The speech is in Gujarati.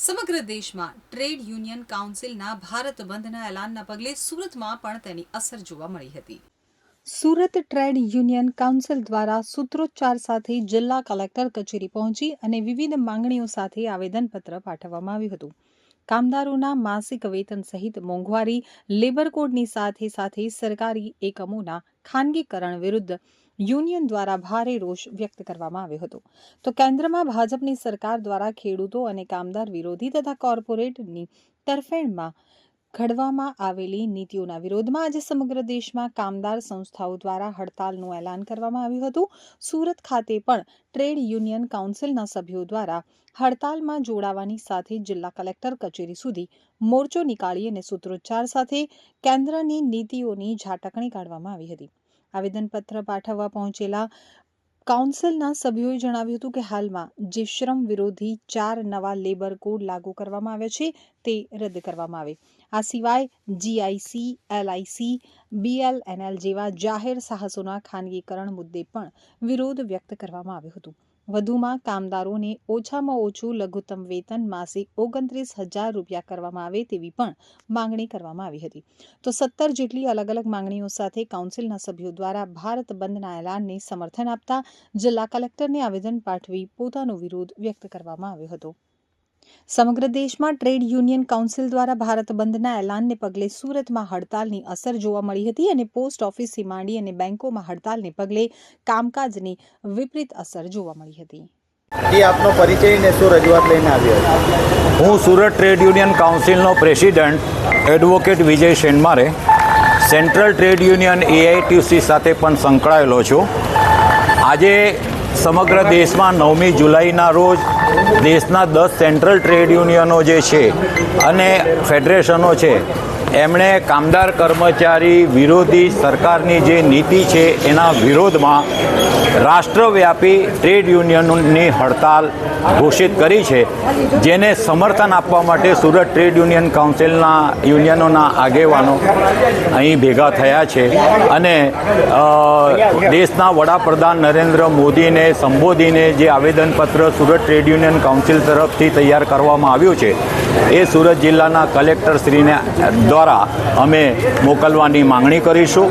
સમગ્ર દેશમાં ટ્રેડ યુનિયન કાઉન્સિલના ભારત બંધના એલાનના પગલે સુરતમાં પણ તેની અસર જોવા મળી હતી। સુરત ટ્રેડ યુનિયન કાઉન્સિલ દ્વારા સૂત્રોચ્ચાર સાથે જિલ્લા કલેક્ટર કચેરી પહોંચી અને વિવિધ માંગણીઓ સાથે આવેદનપત્ર પાઠવવામાં આવ્યું હતું। કામદારોના માસિક વેતન સહિત મોંઘવારી, લેબર કોડની સાથે સાથે સરકારી એકમોના ખાનગીકરણ વિરુદ્ધ યુનિયન દ્વારા ભારે રોષ વ્યક્ત કરવામાં આવ્યો હતો। તો કેન્દ્રમાં ભાજપની સરકાર દ્વારા ખેડૂતો અને કામદાર વિરોધી તથા કોર્પોરેટની તરફેણમાં ઘડવામાં આવેલી નીતિઓના વિરોધમાં આજે સમગ્ર દેશમાં કામદાર સંસ્થાઓ દ્વારા હડતાલનું એલાન કરવામાં આવ્યું હતું। સુરત ખાતે પણ ટ્રેડ યુનિયન કાઉન્સિલના સભ્યો દ્વારા હડતાલમાં જોડાવાની સાથે જિલ્લા કલેક્ટર કચેરી સુધી મોરચો નીકાળી અને સૂત્રોચ્ચાર સાથે કેન્દ્રની નીતિઓની ઝાટકણી કાઢવામાં આવી હતી। આવેદનપત્ર પાઠવવા પહોંચેલા કાઉન્સિલના સભ્યોએ જણાવ્યું હતું કે હાલમાં જે શ્રમ વિરોધી 4 નવા લેબર કોડ લાગુ કરવામાં આવ્યા છે તે રદ કરવામાં આવે। આ સિવાય જીઆઈસી, એલઆઈસી, બીએલએનએલ જેવા જાહેર સાહસોના ખાનગીકરણ મુદ્દે પણ વિરોધ વ્યક્ત કરવામાં આવ્યો હતો। વધુમાં કામદારોને ઓછામાં ઓછું લઘુત્તમ વેતન માસિક 29,000 રૂપિયા કરવામાં આવે તેવી પણ માંગણી કરવામાં આવી હતી। તો 17 જેટલી અલગ અલગ માંગણીઓ સાથે કાઉન્સિલના સભ્યો દ્વારા ભારત બંધના એલાનને સમર્થન આપતા જિલ્લા કલેક્ટરને આવેદન પાઠવી પોતાનો વિરોધ વ્યક્ત કરવામાં આવ્યો હતો। સમગ્ર દેશમાં ટ્રેડ યુનિયન કાઉન્સિલ દ્વારા ભારત બંધના એલાનને પગલે સુરતમાં હડતાલની અસર જોવા મળી હતી અને પોસ્ટ ઓફિસથી માંડી અને બેંકોમાં હડતાલને પગલે કામકાજની વિપરીત અસર જોવા મળી હતી। આપનો પરિચય ને શું રજૂઆત લઈને આવ્યો? હું સુરત ટ્રેડ યુનિયન કાઉન્સિલનો પ્રેસિડેન્ટ એડવોકેટ વિજય શેનમારે સેન્ટ્રલ ટ્રેડ યુનિયન એઆઈટીસી સાથે પણ સંકળાયેલો છું। આજે સમગ્ર દેશમાં 9મી જુલાઈના રોજ દેશના 10 સેન્ટ્રલ ટ્રેડ યુનિયનો જે છે અને ફેડરેશનો છે એમણે કામદાર કર્મચારી વિરોધી સરકારની જે નીતિ છે એના વિરોધમાં રાષ્ટ્રવ્યાપી ટ્રેડ યુનિયનોની હડતાલ ઘોષિત કરી છે, જેને સમર્થન આપવા માટે સુરત ટ્રેડ યુનિયન કાઉન્સિલના યુનિયનોના આગેવાનો અહીં ભેગા થયા છે અને દેશના વડાપ્રધાન નરેન્દ્ર મોદીને સંબોધીને જે આવેદનપત્ર સુરત ટ્રેડ યુનિયન કાઉન્સિલ તરફથી તૈયાર કરવામાં આવ્યું છે એ સુરત જિલ્લાના કલેક્ટરશ્રીને દ્વારા અમે મોકલવાની માંગણી કરીશું।